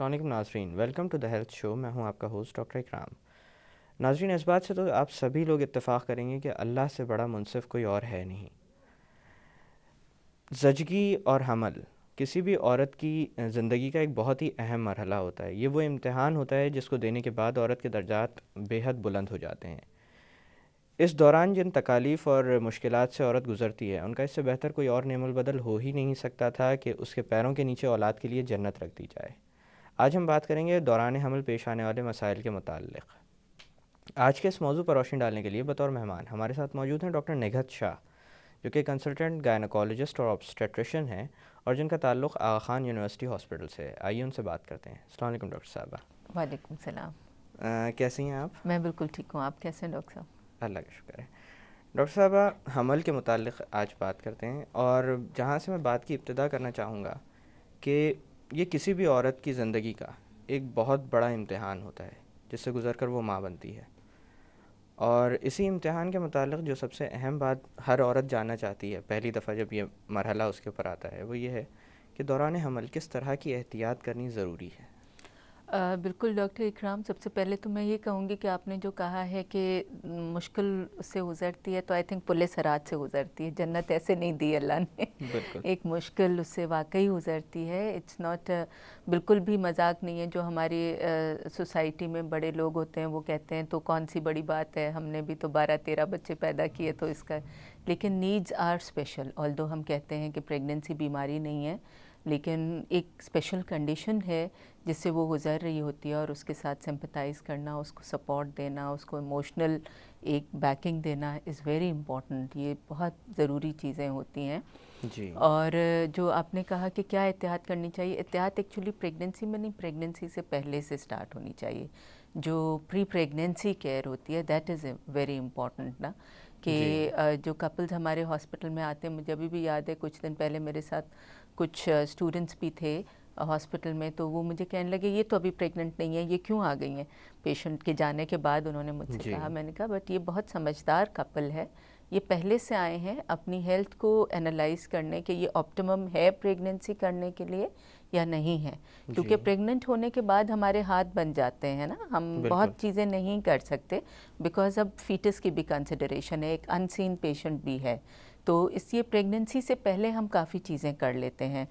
अस्सलाम वालेकुम नाज़रीन, welcome to the health show. मैं हूं आपका होस्ट डॉक्टर इकराम। नाज़रीन, इस बात से तो आप सभी लोग इत्तेफाक करेंगे कि अल्लाह से बड़ा मुनसिफ कोई और है नहीं। ज़चगी और हमल किसी भी औरत की ज़िंदगी का एक बहुत ही अहम मरहला होता है। ये वो इम्तिहान होता है जिसको देने के बाद औरत के दर्जात बेहद बुलंद हो जाते हैं। इस दौरान जिन तकालीफ़ और मुश्किलात से औरत गुज़रती है, उनका इससे बेहतर कोई और नेमुल बदल हो ही नहीं सकता था कि उसके पैरों के नीचे औलाद के लिए जन्नत रख दी जाए। आज हम बात करेंगे दौरान हमल पेश आने वाले मसाइल के मुताल्लिक़। आज के इस मौजू पर रोशनी डालने के लिए बतौर मेहमान हमारे साथ मौजूद हैं डॉक्टर निघत शाह, जो कि कंसल्टेंट गायनोकोलॉजिस्ट और ऑब्स्टेट्रिशियन हैं और जिनका ताल्लुक़ आगा खान यूनिवर्सिटी हॉस्पिटल से है। आइए उनसे बात करते हैं। अस्सलाम वालेकुम डॉक्टर साहबा। वालेकुम सलाम। कैसी हैं आप? मैं बिल्कुल ठीक हूँ, आप कैसे हैं डॉक्टर साहब? अल्लाह का शुक्र है। डॉक्टर साहबा, हमल के मुताल्लिक़ आज बात करते हैं और जहाँ से मैं बात की इब्तिदा करना चाहूँगा कि ये किसी भी औरत की ज़िंदगी का एक बहुत बड़ा इम्तिहान होता है जिससे गुज़र कर वो माँ बनती है। और इसी इम्तिहान के मुताल्लिक़ जो सबसे अहम बात हर औरत जानना चाहती है पहली दफ़ा जब ये मरहला उसके ऊपर आता है, वो ये है कि दौरान हमल किस तरह की एहतियात करनी ज़रूरी है। बिल्कुल डॉक्टर इकराम, सबसे पहले तो मैं ये कहूँगी कि आपने जो कहा है कि मुश्किल से गुज़रती है, तो आई थिंक पुलिस सरात से गुज़रती है। जन्नत ऐसे नहीं दी अल्लाह ने बिल्कुल। एक मुश्किल उससे वाकई गुज़रती है। इट्स नॉट, बिल्कुल भी मजाक नहीं है। जो हमारी सोसाइटी में बड़े लोग होते हैं वो कहते हैं तो कौन सी बड़ी बात है, हमने भी तो 12-13 बच्चे पैदा किए तो इसका। लेकिन नीड्स आर स्पेशल। ऑल्दो हम कहते हैं कि प्रेगनेंसी बीमारी नहीं है, लेकिन एक स्पेशल कंडीशन है जिससे वो गुज़र रही होती है, और उसके साथ सिंपथाइज़ करना, उसको सपोर्ट देना, उसको इमोशनल एक बैकिंग देना इज़ वेरी इम्पॉर्टेंट। ये बहुत ज़रूरी चीज़ें होती हैं। जी। और जो आपने कहा कि क्या एहतियात करनी चाहिए, एहतियात एक्चुअली प्रेगनेंसी में नहीं, प्रेगनेंसी से पहले से स्टार्ट होनी चाहिए। जो प्री प्रेगनेंसी केयर होती है दैट इज़ वेरी इम्पॉर्टेंट ना, कि जी। जो कपल्स हमारे हॉस्पिटल में आते हैं, मुझे अभी भी याद है कुछ दिन पहले मेरे साथ कुछ स्टूडेंट्स भी थे हॉस्पिटल में, तो वो मुझे कहने लगे ये तो अभी प्रेग्नेंट नहीं है, ये क्यों आ गई हैं। पेशेंट के जाने के बाद उन्होंने मुझसे जी। कहा, मैंने कहा बट ये बहुत समझदार कपल है, ये पहले से आए हैं अपनी हेल्थ को एनालाइज करने के ये ऑप्टिमम है प्रेगनेंसी करने के लिए या नहीं है। क्योंकि जी। प्रेग्नेंट होने के बाद हमारे हाथ बन जाते हैं ना, हम बिल्कुल। बहुत चीज़ें नहीं कर सकते, बिकॉज अब फीटस की भी कंसिडरेशन है, एक अनसीन पेशेंट भी है। तो इसलिए प्रेगनेंसी से पहले हम काफ़ी चीज़ें कर लेते हैं।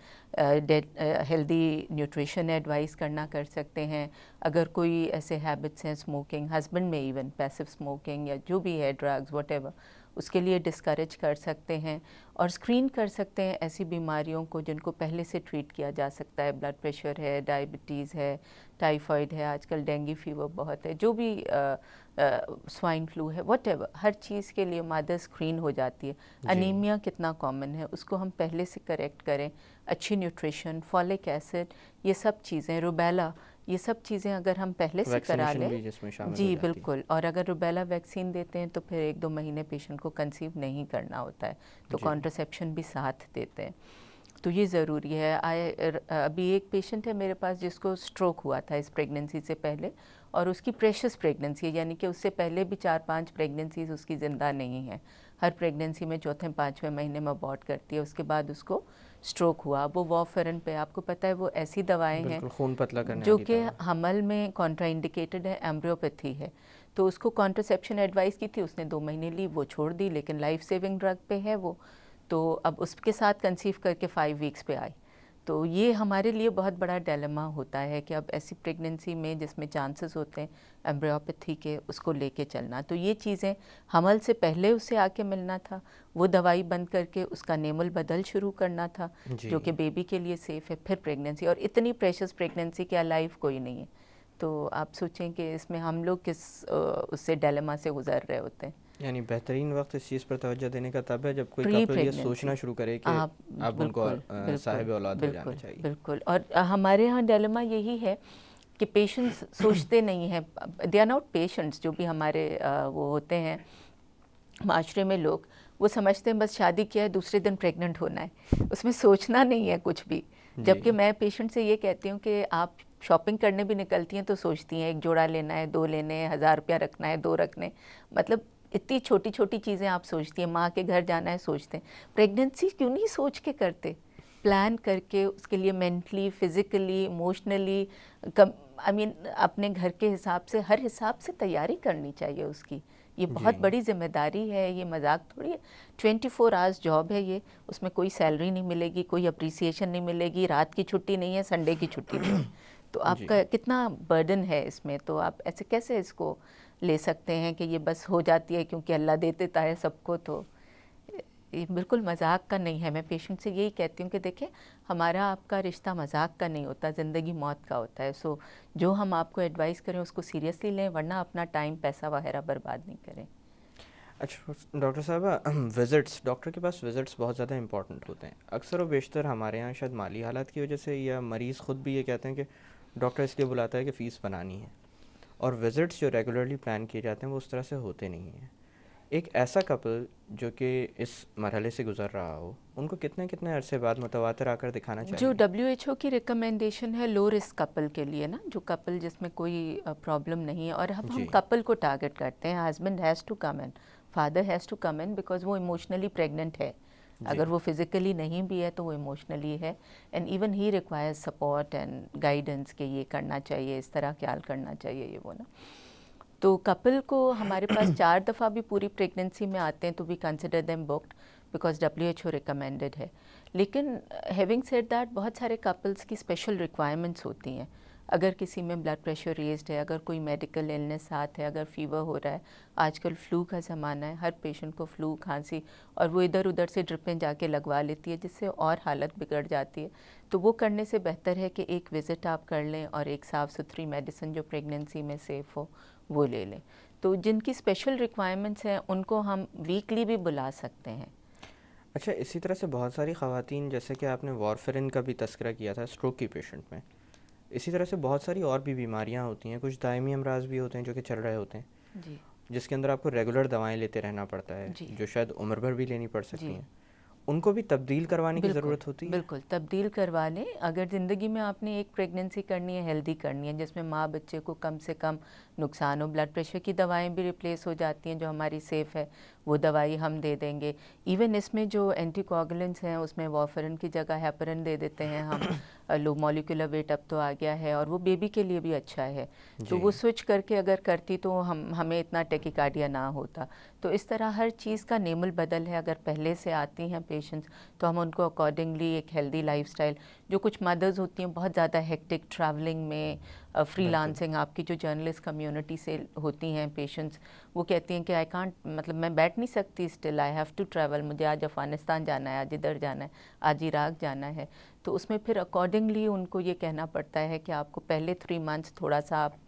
हेल्दी न्यूट्रिशन एडवाइस करना कर सकते हैं। अगर कोई ऐसे हैबिट्स हैं, स्मोकिंग, हस्बैंड में इवन पैसिव स्मोकिंग या जो भी है, ड्रग्स वटेवर, उसके लिए डिस्करेज कर सकते हैं। और स्क्रीन कर सकते हैं ऐसी बीमारियों को जिनको पहले से ट्रीट किया जा सकता है। ब्लड प्रेशर है, डायबिटीज़ है, टाइफाइड है, आजकल डेंगू फीवर बहुत है, जो भी स्वाइन फ्लू है, वटेवर, हर चीज़ के लिए मदर स्क्रीन हो जाती है। जी। अनीमिया कितना कॉमन है, उसको हम पहले से करेक्ट करें। अच्छी न्यूट्रिशन, फॉलिक एसिड, ये सब चीज़ें, रुबेला, ये सब चीज़ें अगर हम पहले से करा वैक्सीनेशन लें। भी जिसमें शामिल हो जी जाती है। बिल्कुल। और अगर रुबेला वैक्सीन देते हैं तो फिर 1-2 महीने पेशेंट को कंसीव नहीं करना होता है, तो जी। कॉन्ट्रासेप्शन भी साथ देते हैं। तो ये ज़रूरी है। अभी एक पेशेंट है मेरे पास जिसको स्ट्रोक हुआ था इस प्रेगनेंसी से पहले, और उसकी प्रेशस प्रेगनेंसी है, यानी कि उससे पहले भी 4-5 प्रेगनेंसीज उसकी ज़िंदा नहीं है। हर प्रेगनेंसी में चौथे-5वें महीने में अबॉर्ट करती है, उसके बाद उसको स्ट्रोक हुआ। वो वॉरफेरिन पे, आपको पता है वो ऐसी दवाएं हैं बिल्कुल, खून पतला करने जो वाली कि दवा। हमल में कॉन्ट्राइंडिकेटेड है, एम्ब्रियोपैथी है। तो उसको कॉन्ट्रासेप्शन एडवाइस की थी, उसने 2 महीने ली, वो छोड़ दी, लेकिन लाइफ सेविंग ड्रग पे है वो। तो अब उसके साथ कंसीव करके 5 वीक्स पे आई। तो ये हमारे लिए बहुत बड़ा डिलेमा होता है कि अब ऐसी प्रेगनेंसी में जिसमें चांसेस होते हैं एम्ब्रियोपैथी के, उसको लेके चलना। तो ये चीज़ें हमल से पहले उसे आके मिलना था, वो दवाई बंद करके उसका नेमल बदल शुरू करना था, जी। जो कि बेबी के लिए सेफ़ है। फिर प्रेगनेंसी, और इतनी प्रेशस प्रेगनेंसी के लाइफ कोई नहीं है। तो आप सोचें कि इसमें हम लोग किस उससे डिलेमा से गुजर रहे होते हैं। यानी बेहतरीन वक्त इस चीज़ पर तवज्जो देने का तब है जब कोई प्री कपल ये प्रेगनेंसी, सोचना शुरू करे कि आप अब उनको बिल्कुल बिल्कुल साहिब औलाद हो जाना बिल्कुल चाहिए। बिल्कुल। और हमारे यहाँ डिलेमा यही है कि पेशेंट्स सोचते नहीं हैं, दे आर नॉट पेशेंट्स। जो भी हमारे वो होते हैं माशरे में लोग, वो समझते हैं बस शादी किया है दूसरे दिन प्रेग्नेंट होना है, उसमें सोचना नहीं है कुछ भी। जी। जबकि मैं पेशेंट से ये कहती हूँ कि आप शॉपिंग करने भी निकलती हैं तो सोचती हैं 1 जोड़ा लेना है, 2 लेने हैं, 1000 रुपया रखना है, 2 रखने, मतलब इतनी छोटी छोटी चीज़ें आप सोचती हैं। माँ के घर जाना है सोचते हैं, प्रेगनेंसी क्यों नहीं सोच के करते। प्लान करके उसके लिए मेंटली, फिज़िकली, इमोशनली अपने घर के हिसाब से, हर हिसाब से तैयारी करनी चाहिए उसकी। ये बहुत जी। बड़ी जिम्मेदारी है, ये मजाक थोड़ी है। 24 आवर्स जॉब है ये, उसमें कोई सैलरी नहीं मिलेगी, कोई अप्रिसिएशन नहीं मिलेगी, रात की छुट्टी नहीं है, संडे की छुट्टी नहीं है। तो जी। आपका कितना बर्डन है इसमें, तो आप ऐसे कैसे इसको ले सकते हैं कि ये बस हो जाती है क्योंकि अल्लाह दे देता है सबको। तो ये बिल्कुल मजाक का नहीं है। मैं पेशेंट से यही कहती हूँ कि देखें, हमारा आपका रिश्ता मजाक का नहीं होता, ज़िंदगी मौत का होता है। सो जो हम आपको एडवाइस करें उसको सीरियसली लें, वरना अपना टाइम, पैसा वगैरह बर्बाद नहीं करें। अच्छा डॉक्टर साहब, विज़िट्स, डॉक्टर के पास विज़िट्स बहुत ज़्यादा इंपॉर्टेंट होते हैं। अक्सर व बेशतर हमारे यहाँ शायद माली हालात की वजह से, या मरीज़ ख़ुद भी ये कहते हैं कि डॉक्टर इसलिए बुलाता है कि फ़ीस बनानी है, और विज़िट्स जो रेगुलरली प्लान किए जाते हैं वो उस तरह से होते नहीं हैं। एक ऐसा कपल जो कि इस मरहले से गुज़र रहा हो, उनको कितने कितने अरसे बाद मुतवातिर आकर दिखाना जो चाहिए? WHO की रिकमेंडेशन है लो रिस्क कपल के लिए ना, जो कपल जिसमें कोई प्रॉब्लम नहीं है, और अब हम जी। कपल को टारगेट करते हैं, husband has to come in, father has to come in, because वो इमोशनली प्रेग्नेंट है। जी। अगर वो फिज़िकली नहीं भी है तो वो इमोशनली है, and even he requires support and guidance कि ये करना चाहिए, इस तरह ख्याल करना चाहिए, ये वो ना। तो कपल को हमारे पास 4 दफ़ा भी पूरी प्रेगनेंसी में आते हैं तो we consider them booked, because WHO recommended है। लेकिन हैविंग सेड दैट, बहुत सारे कपल्स की स्पेशल रिक्वायरमेंट्स होती हैं। अगर किसी में ब्लड प्रेशर रेज्ड है, अगर कोई मेडिकल इलनेस साथ है, अगर फीवर हो रहा है, आजकल फ्लू का ज़माना है, हर पेशेंट को फ्लू, खांसी, और वो इधर उधर से ड्रिपें जाके लगवा लेती है, जिससे और हालत बिगड़ जाती है। तो वो करने से बेहतर है कि एक विज़िट आप कर लें और एक साफ़ सुथरी मेडिसिन जो प्रेगनेंसी में सेफ़ हो वो ले लें। तो जिनकी स्पेशल रिक्वायरमेंट्स हैं उनको हम वीकली भी बुला सकते हैं। अच्छा, इसी तरह से बहुत सारी ख़वातीन, जैसे कि आपने वारफेरिन का भी तज़किरा किया था स्ट्रोक की पेशेंट में, इसी तरह से बहुत सारी और भी बीमारियां होती हैं, कुछ दायमी अमराज भी होते हैं जो कि चल रहे होते हैं, जी जिसके अंदर आपको रेगुलर दवाएं लेते रहना पड़ता है, जी जो शायद उम्र भर भी लेनी पड़ सकती जी हैं। उनको भी तब्दील करवाने की बिल्कुल, ज़रूरत होती है? बिल्कुल, तब्दील करवा लें। अगर ज़िंदगी में आपने एक प्रेगनेंसी करनी है, हेल्दी करनी है, जिसमें माँ बच्चे को कम से कम नुकसान हो, ब्लड प्रेशर की दवाएं भी रिप्लेस हो जाती हैं जो हमारी सेफ़ है, वो दवाई हम दे देंगे। इवन इसमें जो एंटीकोगुलेंट्स हैं उसमें वारफेरिन की जगह हेपरिन दे देते हैं हम। लो मॉलिक्यूलर वेट अब तो आ गया है, और वो बेबी के लिए भी अच्छा है। तो जी। वो स्विच करके अगर करती तो हमें इतना टेकिकार्डिया ना होता। तो इस तरह हर चीज़ का नेमल बदल है। अगर पहले से आती हैं पेशेंट्स तो हम उनको अकॉर्डिंगली एक हेल्दी लाइफस्टाइल, जो कुछ मदर्स होती हैं बहुत ज़्यादा हेक्टिक ट्रैवलिंग में, बिल्कुल। फ्रीलांसिंग, आपकी जो जर्नलिस्ट कम्युनिटी से होती हैं पेशेंट्स, वो कहती हैं कि आई कांट, मतलब मैं बैठ नहीं सकती still, I have to travel, मुझे आज अफ़गानिस्तान जाना है, आज इधर जाना है, आज इराक जाना है। तो उसमें फिर अकॉर्डिंगली उनको ये कहना पड़ता है कि आपको पहले 3 मंथ्स थोड़ा सा आप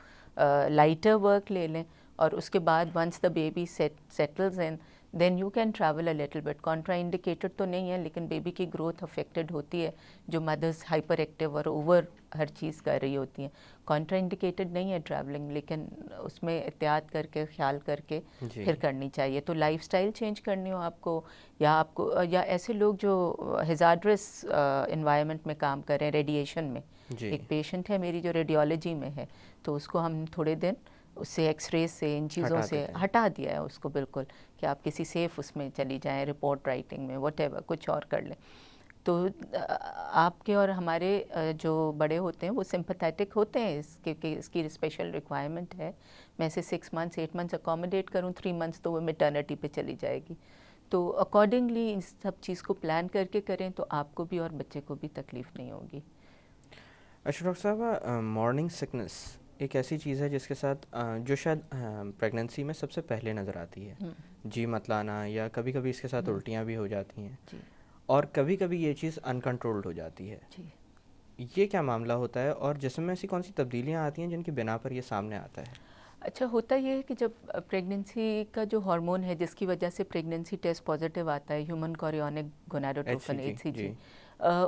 लाइटर वर्क ले लें, और उसके बाद once the baby settles in then you can travel a little bit. Contraindicated तो नहीं है, लेकिन बेबी की ग्रोथ अफेक्टेड होती है, जो मदर्स हाइपर एक्टिव और ओवर हर चीज़ कर रही होती हैं। कॉन्ट्रा इंडिकेटेड नहीं है ट्रैवलिंग, लेकिन उसमें एहतियात करके, ख्याल करके जी। फिर करनी चाहिए। तो लाइफस्टाइल चेंज करनी हो आपको, या ऐसे लोग जो हेजार्डस इन्वायरमेंट में काम कर रहे हैं, रेडिएशन में। जी। एक पेशेंट है मेरी जो रेडियोलॉजी में है, तो उसको हम थोड़े दिन उससे एक्सरे से, इन चीज़ों हटा से देते हैं। हटा दिया है उसको बिल्कुल, कि आप किसी सेफ उसमें चली जाएं, रिपोर्ट राइटिंग में, वटेवर कुछ और कर लें। तो आपके और हमारे जो बड़े होते हैं वो सिंपैथेटिक होते हैं इसके, कि इसकी स्पेशल रिक्वायरमेंट है, मैं इसे 6 मंथ्स 8 मंथ्स अकोमोडेट करूं, 3 मंथ्स तो वो मेटर्निटी पे चली जाएगी। तो अकॉर्डिंगली इस सब चीज़ को प्लान करके करें तो आपको भी और बच्चे को भी तकलीफ़ नहीं होगी। अच्छा डॉक्टर साहब, मॉर्निंग सिकनेस एक ऐसी चीज़ है जिसके साथ जो शायद प्रेगनेंसी में सबसे पहले नज़र आती है। हम्म, जी मतलाना, या कभी कभी इसके साथ हम्म, उल्टियाँ भी हो जाती हैं, जी और कभी कभी ये चीज़ अनकंट्रोल्ड हो जाती है। जी। ये क्या मामला होता है, और जिसम में ऐसी कौन सी तब्दीलियाँ आती हैं जिनकी बिना पर ये सामने आता है? अच्छा, होता ये है कि जब प्रेगनेंसी का जो हार्मोन है जिसकी वजह से प्रेगनेंसी टेस्ट पॉजिटिव आता है, ह्यूमन कोरियोनिक गोनाडोट्रोफिन HCG। जी। HCG,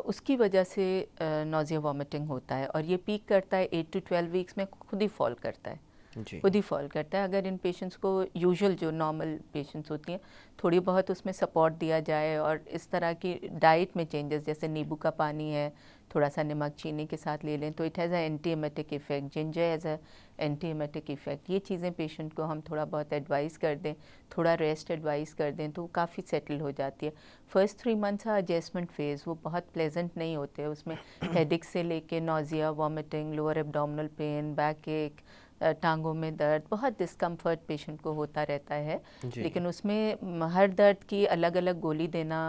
उसकी वजह से नोज़िया वॉमिटिंग होता है, और ये पीक करता है 8 to 12 वीक्स में, खुद ही फॉल करता है। जी। खुद ही फॉल करता है। अगर इन पेशेंट्स को यूजुअल जो नॉर्मल पेशेंट्स होती हैं थोड़ी बहुत उसमें सपोर्ट दिया जाए और इस तरह की डाइट में चेंजेस, जैसे नींबू का पानी है थोड़ा सा नमक चीनी के साथ ले लें तो it has a anti emetic effect, ginger has a anti emetic effect, ये चीज़ें पेशेंट को हम थोड़ा बहुत एडवाइस कर दें, थोड़ा रेस्ट एडवाइस कर दें तो काफ़ी सेटल हो जाती है। फर्स्ट 3 मंथ्स का एडजस्टमेंट फेज़ वो बहुत प्लेजेंट नहीं होते, उसमें हेडेक से लेके nausea, vomiting, lower abdominal pain, back एक, टांगों में दर्द, बहुत डिस्कम्फर्ट पेशेंट को होता रहता है। जी। लेकिन उसमें हर दर्द की अलग अलग गोली देना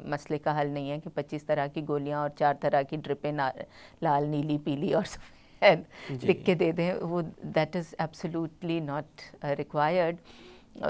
मसले का हल नहीं है कि 25 तरह की गोलियां और 4 तरह की ड्रिपें लाल, नीली, पीली और सफ़ेद जी। लिख के दे दें, वो that is absolutely not required.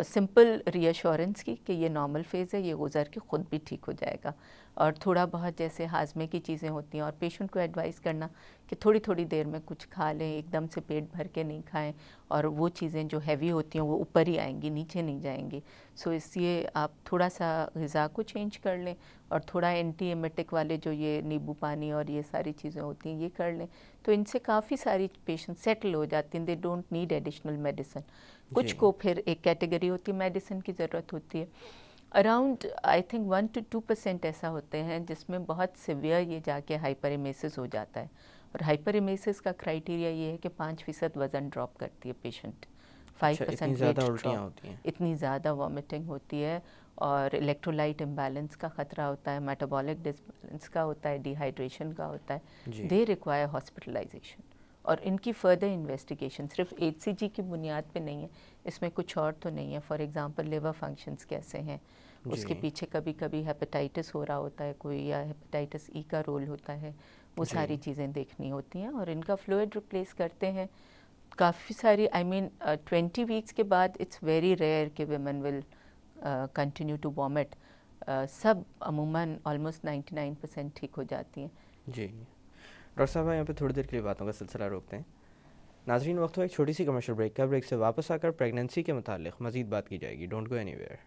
Simple reassurance की कि ये नॉर्मल फेज़ है, ये गुजर के ख़ुद भी ठीक हो जाएगा। और थोड़ा बहुत जैसे हाजमे की चीज़ें होती हैं और पेशेंट को एडवाइस करना कि थोड़ी थोड़ी देर में कुछ खा लें, एकदम से पेट भर के नहीं खाएं, और वो चीज़ें जो हैवी होती हैं वो ऊपर ही आएंगी, नीचे नहीं जाएंगी। सो इसलिए आप थोड़ा सा ग़िज़ा को चेंज कर लें और थोड़ा एंटी एमेटिक वाले जो ये नींबू पानी और ये सारी चीज़ें होती हैं ये कर लें, तो इनसे काफ़ी सारी पेशेंट सेटल हो जाती हैं। They don't need additional medicine. कुछ जी। को फिर एक कैटेगरी होती है मेडिसिन की ज़रूरत होती है। अराउंड आई थिंक 1 to 2% ऐसा होते हैं जिसमें बहुत सिवियर ये जाके हाइपरेमेसिस हो जाता है, और हाइपरेमेसिस का क्राइटेरिया ये है कि 5% वज़न ड्रॉप करती है पेशेंट, अच्छा, इतनी 5% वेट ज़्यादा उल्टियाँ ड्रॉप, होती हैं? इतनी ज़्यादा वॉमिटिंग होती है और इलेक्ट्रोलाइट इम्बैलेंस का ख़तरा होता है, मेटाबॉलिक डिसबैलेंस का होता है, डिहाइड्रेशन का होता है। जी। दे रिक्वायर हॉस्पिटलाइजेशन और इनकी फर्दर इन्वेस्टिगेशन सिर्फ HCG की बुनियाद पे नहीं है, इसमें कुछ और तो नहीं है। फॉर एग्जांपल लिवर फंक्शंस कैसे हैं, उसके जी। पीछे कभी कभी हेपेटाइटिस हो रहा होता है कोई, या हेपेटाइटिस ई का रोल होता है, वो जी। सारी चीज़ें देखनी होती हैं। और इनका फ्लूइड रिप्लेस करते हैं काफ़ी सारी, आई मीन 20 वीक्स के बाद इट्स वेरी रेयर कि women will continue to vomit. सब अमूमन ऑलमोस्ट 99% ठीक हो जाती हैं। जी। डॉक्टर साहब, यहाँ पे थोड़ी देर के लिए बातों का सिलसिला रोकते हैं। नाज़रीन, वक्त हुआ एक छोटी सी कमर्शियल ब्रेक का। ब्रेक से वापस आकर प्रेगनेंसी के मुतालिक मज़ीद बात की जाएगी। Don't go anywhere.